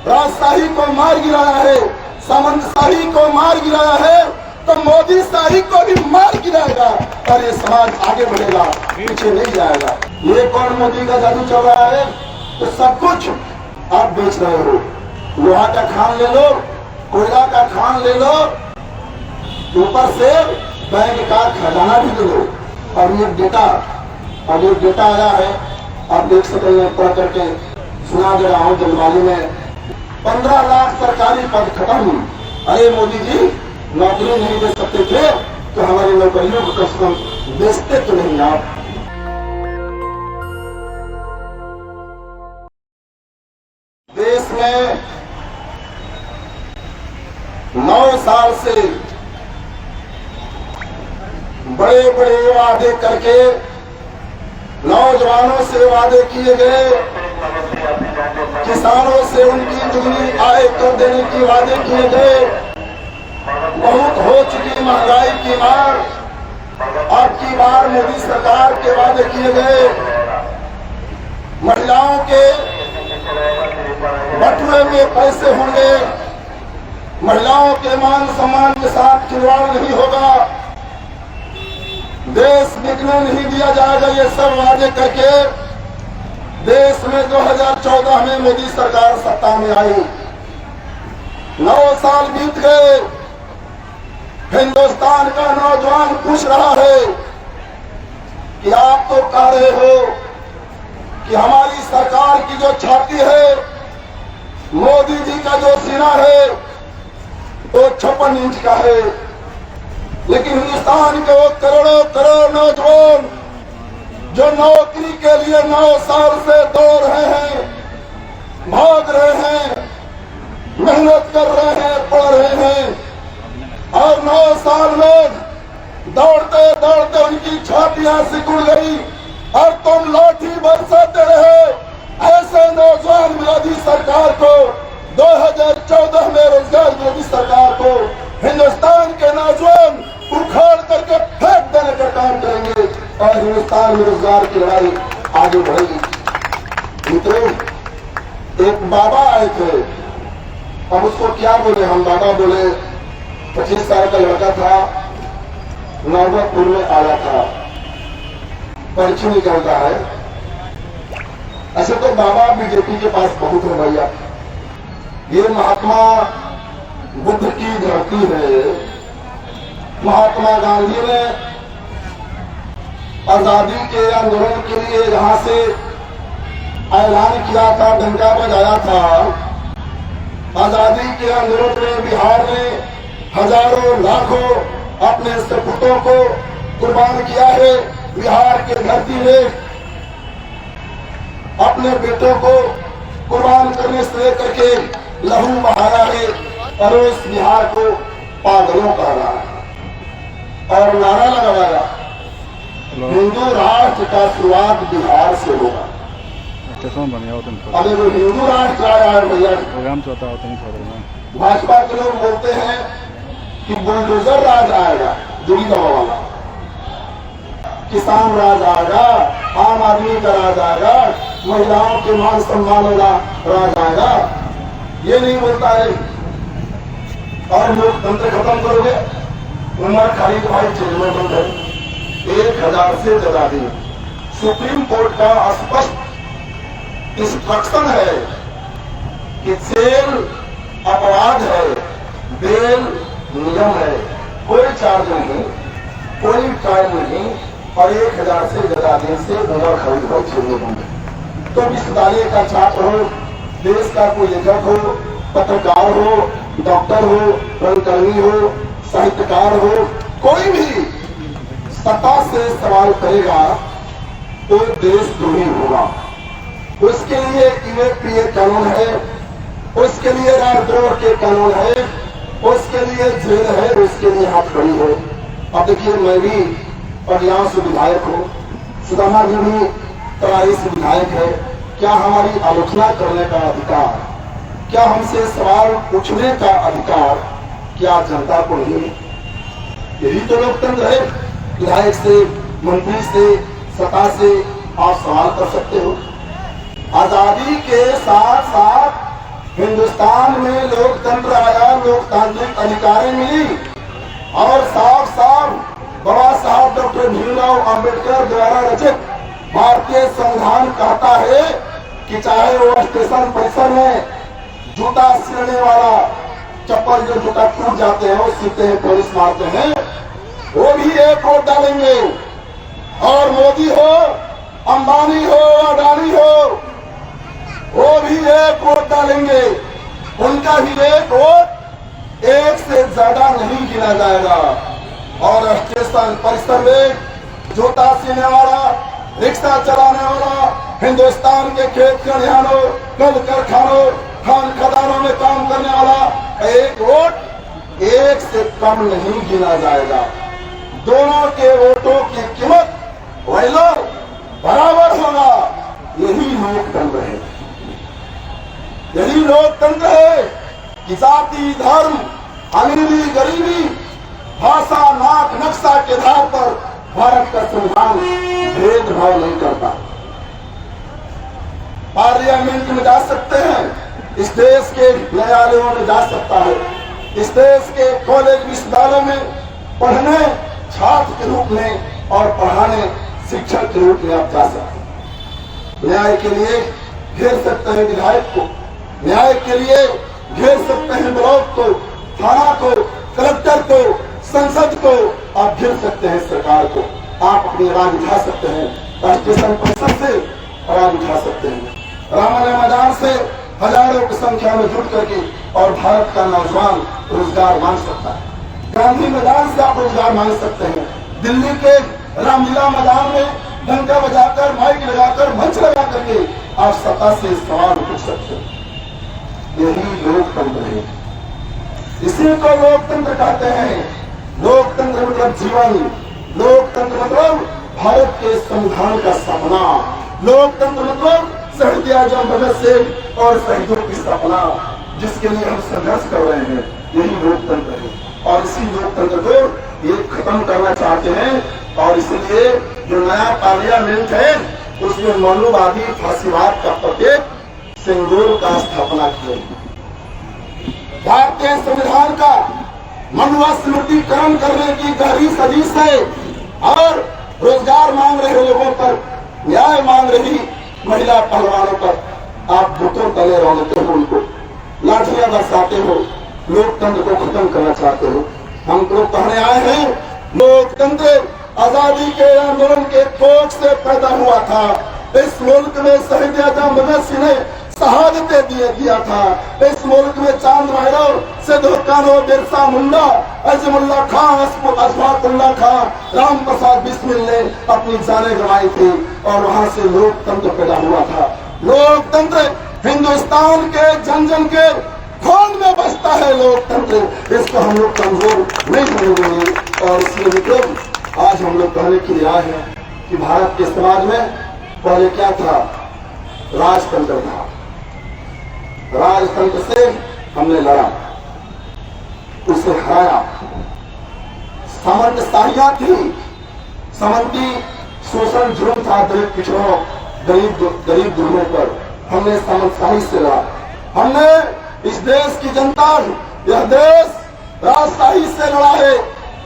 राजशाही को मार गिराया है, सामंतशाही को मार गिराया है, तो मोदी शाही को भी मार गिराएगा और ये समाज आगे बढ़ेगा, पीछे नहीं जाएगा। ये कौन मोदी का जादू चल रहा है? तो सब कुछ आप बेच रहे हो। लोहा का खान ले लो, कोयला का खान ले लो, ऊपर से बैंक का खजाना भी ले लो। और ये डेटा आया है, आप देख सकते हैं, पढ़ करके सुना दे रहा हूँ। जलवायु में 15 लाख सरकारी पद खत्म। अरे मोदी जी, नौकरी नहीं दे सकते थे तो हमारी नौकरियों को कम से कम बेचते तो नहीं आप। देश में 9 साल से बड़े बड़े वादे करके नौजवानों से वादे किए गए, किसानों से उनकी दुगनी आय कर देने की वादे किए गए। बहुत हो चुकी महंगाई की मार, अब की बार मोदी सरकार के वादे किए गए। महिलाओं के बटुए में पैसे होंगे, महिलाओं के मान सम्मान के साथ खिलवाड़ नहीं होगा, देश बिकने नहीं दिया जाएगा। ये सब वादे करके देश में 2014 में मोदी सरकार सत्ता में आई। 9 साल बीत गए, हिंदुस्तान का नौजवान पूछ रहा है कि आप तो कह रहे हो कि हमारी सरकार की जो छाती है, मोदी जी का जो सीना है वो 56 इंच का है, लेकिन हिंदुस्तान के वो करोड़ों करोड़ नौजवान जो नौकरी के लिए 9 साल से दौड़ रहे हैं, भाग रहे हैं, मेहनत कर रहे हैं, पढ़ रहे हैं, और 9 साल में दौड़ते दौड़ते उनकी छातियां सिकुड़ गई और तुम लाठी बरसाते रहे। ऐसे नौजवान विरोधी सरकार को 2014 में रोजगार विरोधी सरकार को हिंदुस्तान के नौजवान उखाड़ करके फेंक देने का काम करेंगे और हिंदुस्तान में रोजगार की लड़ाई आगे बढ़ेगी। मित्रों, एक बाबा आए थे, अब उसको क्या बोले, हम बाबा बोले। 25 साल का लड़का था, नौबतपुर में आया था, पर्ची निकलता है। ऐसे तो बाबा बीजेपी के पास बहुत है भैया, ये महात्मा बुद्ध की धरती है। महात्मा गांधी ने आजादी के आंदोलन के लिए यहां से ऐलान किया था, डंका बजाया था। आजादी के आंदोलन में बिहार ने हजारों लाखों अपने सपूतों को कुर्बान किया है। बिहार के धरती में अपने बेटों को कुर्बान करने से लेकर के लहू बहाया है और उस बिहार को पागलों का रहा है और नारा लगाया, हिंदू राष्ट्र का शुरुआत बिहार से होगा। अरे वो हिंदू राष्ट्र आया है भैया। भाजपा के लोग बोलते हैं कि बुलडोजर राज आएगा, जोगी बाबा वाला, किसान राज आएगा, आम आदमी का राज आएगा, महिलाओं के मान सम्मान वाला राज आएगा। ये नहीं बोलता है। और लोकतंत्र खत्म करोगे, उमर खालिद भाई जेल में बंद है 1000 से ज्यादा दिन। सुप्रीम कोर्ट का स्पष्ट इंस्ट्रक्शन है कि जेल अपराध है, बेल नियम है, कोई चार्ज नहीं, कोई टाइम नहीं, और 1000 से ज्यादा दिन से उमर खालिद भाई जेल में बंद है। तो विश्वविद्यालय का छात्र हो, देश का कोई लेखक हो, पत्रकार हो, डॉक्टर हो, रंगकर्मी हो, साहित्यकार हो, कोई भी सत्ता से सवाल करेगा तो देशद्रोही होगा। उसके लिए यूएपीए कानून है, उसके लिए राजद्रोह के कानून है, उसके लिए जेल है, उसके लिए हाथ खड़ी है। अब देखिए, मैं भी पटियाला से विधायक हूँ, सुदामा जी भी तराई से विधायक है। क्या हमारी आलोचना करने का अधिकार, क्या हमसे सवाल पूछने का अधिकार क्या जनता को नहीं? यही तो लोकतंत्र है। विधायक से, मंत्री से, सत्ता से आप सवाल कर सकते हो। आजादी के साथ साथ हिंदुस्तान में लोकतंत्र आया, लोकतांत्रिक अधिकारें मिली और साफ साफ बाबा साहब डॉक्टर भीमराव अंबेडकर द्वारा रचित भारतीय संविधान कहता है कि चाहे वो स्टेशन परिसर में जूता सिलने वाला चप्पल जो जूता टूट जाते हैं वो सीते हैं, पुलिस मारते हैं, वो भी एक वोट डालेंगे। और मोदी हो, अंबानी हो, अडानी हो, वो भी एक वोट डालेंगे। उनका भी एक वोट एक से ज्यादा नहीं गिना जाएगा। और स्टेशन परिसर में जूता सीने वाला, रिक्शा चलाने वाला, हिंदुस्तान के खेत खलिहानों, कल कारखानों, खान खदानों में काम करने वाला एक वोट एक से कम नहीं गिना जाएगा। दोनों के वोटों की कीमत वैल्यू बराबर होगा। यही लोकतंत्र है, यही लोकतंत्र है कि जाति, धर्म, अमीरी, गरीबी, भाषा, नाक, नक्शा के आधार पर भारत का संविधान भेदभाव नहीं करता। पार्लियामेंट में जा सकते हैं, इस देश के न्यायालयों में जा सकता है, इस देश के कॉलेज विश्वविद्यालय में पढ़ने छात्र के रूप में और पढ़ाने शिक्षक के रूप में आप जा सकते हैं। न्याय के लिए घेर सकते हैं विधायक को, न्याय के लिए घेर सकते हैं ब्लॉक को, थाना को, कलेक्टर को, संसद को, आप घेर सकते हैं सरकार को। आप अपनी आवाज उठा सकते हैं, स्टेशन परिसर से आवाज उठा सकते हैं, रामलला मैदान से हजारों की संख्या में जुट करके और भारत का नौजवान रोजगार मांग सकता है। गांधी मैदान से आप रोजगार मांग सकते हैं, दिल्ली के रामलीला मैदान में डंका बजाकर, माइक लगाकर, मंच लगा करके आप सत्ता से सवाल पूछ सकते हैं। यही लोकतंत्र है, इसी को लोकतंत्र कहते हैं। लोकतंत्र मतलब जीवन, लोकतंत्र मतलब भारत के संविधान का सपना, लोकतंत्र मतलब शहीद आजम भगत सिंह और शहीदों की सपना जिसके लिए हम संघर्ष कर रहे हैं। यही लोकतंत्र है और इसी लोकतंत्र को ये खत्म करना चाहते हैं। और इसलिए जो नया पार्लियामेंट है उसमें मौलवादी फांसीवाद का प्रत्येक सिंदूर का स्थापना किया। भारतीय संविधान का मनुस्मृतिकरण करने की गहरी साजिश है और रोजगार मांग रहे लोगों पर, न्याय मांग रही महिला पहलवानों पर आप बुतों तले रौंदते हो, उनको लाठियां बरसाते हो, लोकतंत्र को खत्म करना चाहते हो। हम लोग कहने आए हैं लोकतंत्र आजादी के आंदोलन के कोख से पैदा हुआ था। इस मुल्क में शहीद आजम भगत सिंह ने शहादतें दिया था। इस मुल्क में चांद भैरव, सिद्धू कान्हू, बिरसा मुंडा, अजमुल्ला खां, अशफाकुल्ला खां, राम प्रसाद बिस्मिल ने अपनी जानें गंवाई थी और वहां से लोकतंत्र पैदा हुआ था। लोकतंत्र हिंदुस्तान के जन जन के खून में बसता है लोकतंत्र। इसको हम लोग कमजोर नहीं होने देंगे। और इसलिए मित्रों, आज हम लोग कहने के लिए आए हैं कि भारत के समाज में पहले क्या था? राजतंत्र था। राजतंत्र से हमने लड़ा, उसे हराया। सामंतशाहियां थी, सामंती शोषण जुर्म था दलित पिछड़ों, गरीब दुर्गों पर। हमने सामंतशाही से लड़ा। हमने इस देश की जनता, यह देश राजशाही से लड़ा है,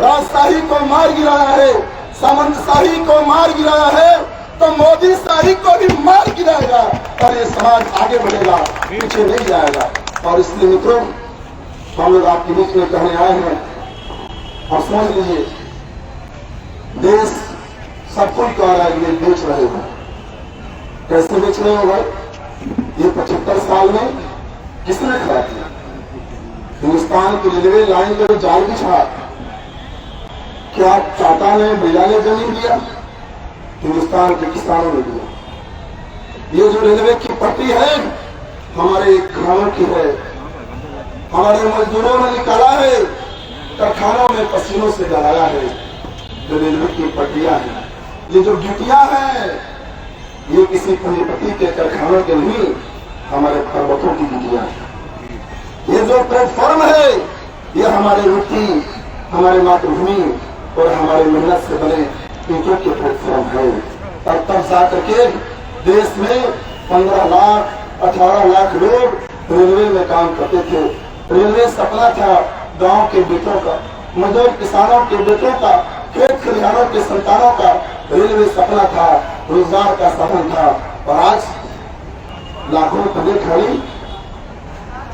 राजशाही को मार गिराया है, सामंतशाही को मार गिराया है, तो मोदी शाही को भी मार गिराएगा और ये समाज आगे बढ़ेगा, पीछे नहीं जाएगा। और इसलिए मित्रों, हम लोग आपके बीच में कहने आए हैं, और समझ लीजिए, देश सब कोई कह रहा है ये बेच रहे हो। कैसे बेच रहे हो भाई? ये 75 साल में किसने खड़ा किया? हिंदुस्तान की रेलवे लाइन पर जाल बिछा, क्या टाटा ने, बिरला ने जमीन दिया? हिंदुस्तान के किसानों ने दिया। ये जो रेलवे की पटरी है हमारे किसानों की है, हमारे मजदूरों ने निकाला है, कारखानों में पसीनों से गलाया है। जो रेलवे की पटरियां हैं, ये जो गिटियां हैं, ये किसी पूंजीपति के कारखानों के नहीं, हमारे पर्वतों की गिटियां हैं। ये जो प्लेटफॉर्म है, ये हमारे मिट्टी, हमारे मातृभूमि और हमारे मेहनत से बने ईंटों के प्लेटफॉर्म है। और तब जाकर के देश में 15 लाख 18 लाख लोग रेलवे में काम करते थे। रेलवे सपना था गांव के बेटों का, मजदूर किसानों के बेटों का, खेत खलिहानों के संतानों का। रेलवे सपना था, रोजगार का साधन था। और आज लाखों पदे खड़ी,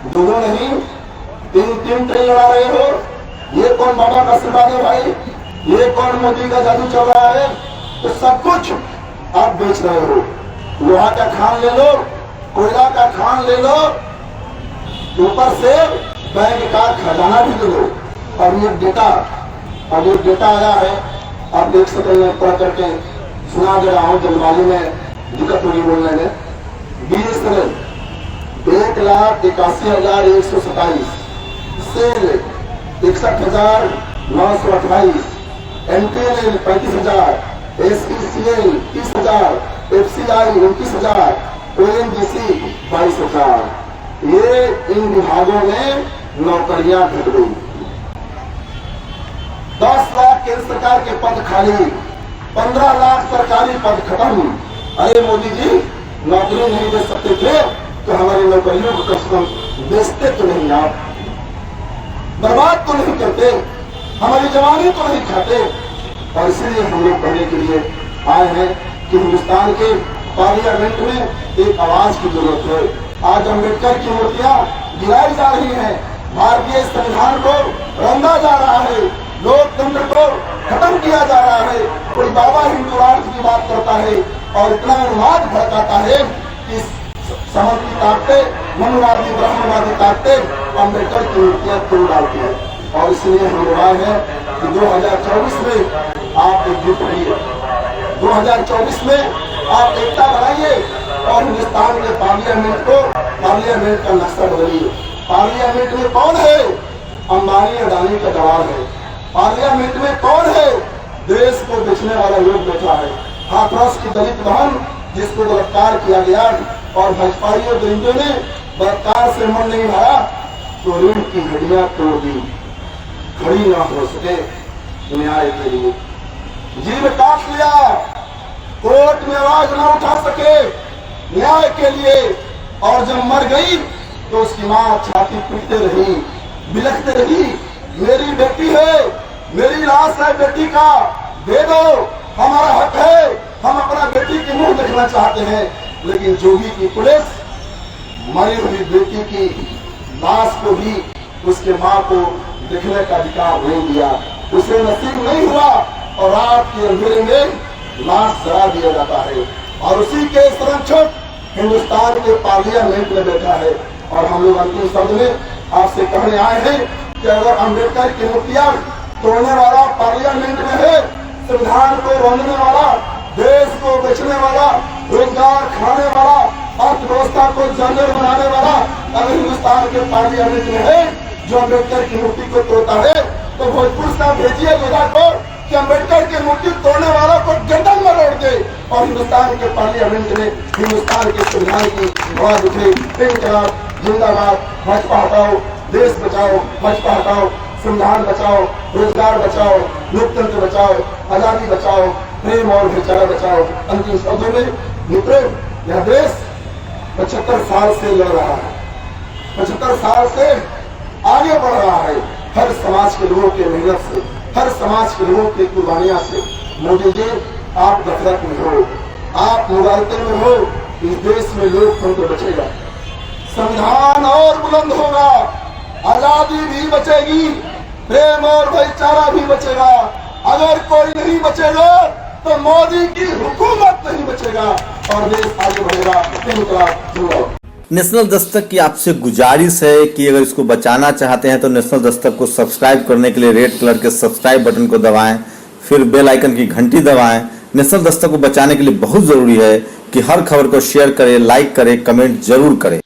दो नहीं 3-3 ट्रेन लड़ा रहे हो। ये कौन बाबा का आशीर्वाद है भाई? ये कौन मोदी का जादू चल रहा है? तो सब कुछ आप बेच रहे हो। लोहा का खान ले लो, कोयला का खान ले लो, ऊपर से बैंक का खजाना भी ले लो। और ये डेटा आया है, आप देख सकते हैं, पढ़ करके सुना दे रहा हूँ। जलवायु में दिक्कत होगी बोलने में। BSNL 1,81,127, SAIL 61,928, MTNL 35,000, SECL 30,000, FCI 29,000, ONGC 22,000। ये इन विभागों में नौकरियां घट गई। 10 लाख केंद्र सरकार के पद खाली, 15 लाख सरकारी पद खत्म। अरे मोदी जी, नौकरी नहीं दे सकते थे तो हमारी नौकरियों को कम से कम बेचते तो नहीं, आप बर्बाद तो नहीं करते, हमारी जवानी तो नहीं खाते। और इसलिए हम लोग कहने के लिए आए हैं कि हिंदुस्तान के पार्लियामेंट में एक आवाज की जरूरत है। आज अम्बेडकर की मूर्तियां गिराई जा रही हैं, भारतीय संविधान को रंगा जा रहा है, लोकतंत्र को खत्म किया जा रहा है। कोई बाबा हिंदू राष्ट्र की बात करता है और इतना अनुवाद भड़काता है कि समर्थी ताकते, मनुवादी ब्राह्मणवादी ताकते अम्बेडकर की मूर्तियां तोड़ डालती है। और इसलिए हम लोग आए हैं कि 2024 में आप एकजुट रहिए, 2024 में आप एकता बनाइए और हिंदुस्तान के पार्लियामेंट का नक्शा बदलिए। पार्लियामेंट में कौन है? अंबानी अडानी का दबाव है। पार्लियामेंट में कौन है? देश को बेचने वाला लोग बैठा है। हाथरस की दलित बहन जिसको बलात्कार किया गया और भाजपाई और दलितों ने बलात्कार से मन नहीं भरा तो ऋण की घड़ियां तोड़ दी, खड़ी ना हो सके न्याय के लिए, जीव काट लिया, कोर्ट में आवाज न उठा सके न्याय के लिए। और जब मर गई तो उसकी मां छाती पीटते रही, बिलखते रही, मेरी बेटी है, मेरी लाश है बेटी का, दे दो, हमारा हक है, हम अपना बेटी की मुंह देखना चाहते हैं। लेकिन जोगी की पुलिस मरी हुई बेटी की लाश को भी उसके मां को देखने का अधिकार नहीं दिया, उसे नसीब नहीं हुआ और रात के अंधेरे में लाश जला दिया जाता है। और उसी के संरक्षक हिंदुस्तान के पार्लियामेंट में बैठा है। और हम लोग अंतिम शब्द में आपसे कहने आए हैं कि अगर अम्बेडकर की मूर्तियां तोड़ने वाला पार्लियामेंट में है, संविधान को रोकने वाला, देश को बेचने वाला, रोजगार खाने वाला, अर्थव्यवस्था को जर्जर बनाने वाला अगर हिंदुस्तान के पार्लियामेंट में है जो अम्बेडकर की मूर्ति को तोड़ता है, तो भोजपुर से भेजिए लोधा को कि अम्बेडकर की मूर्ति तोड़ने वालों को गर्दन में रोक दे और हिंदुस्तान के पार्लियामेंट में हिंदुस्तान के संविधान की आवाज उठे। इनकलाब जिंदाबाद, भाजपा हटाओ, देश बचाओ, भाजपा हटाओ, संविधान बचाओ, रोजगार बचाओ, लोकतंत्र बचाओ, आजादी बचाओ, प्रेम और भाईचारा बचाओ। अंतिम शब्दों में मित्रों, यह देश 75 साल से लड़ रहा है, 75 साल से आगे बढ़ रहा है, हर समाज के लोगों के मेहनत से, हर समाज के लोगों की कुर्बानियां से। मोदी जी, आप गफलत में हो, आप मुगालते में हो, इस देश में लोकतंत्र बचेगा, संविधान और बुलंद होगा, आजादी भी बचेगी, प्रेम और भाईचारा भी बचेगा। अगर कोई नहीं बचेगा तो मोदी की हुकूमत नहीं बचेगा और देश आगे बढ़ेगा। नेशनल दस्तक की आपसे गुजारिश है कि अगर इसको बचाना चाहते हैं तो नेशनल दस्तक को सब्सक्राइब करने के लिए रेड कलर के सब्सक्राइब बटन को दबाएं, फिर बेल आइकन की घंटी दबाएं। नेशनल दस्तक को बचाने के लिए बहुत जरूरी है कि हर खबर को शेयर करें, लाइक करें, कमेंट जरूर करें।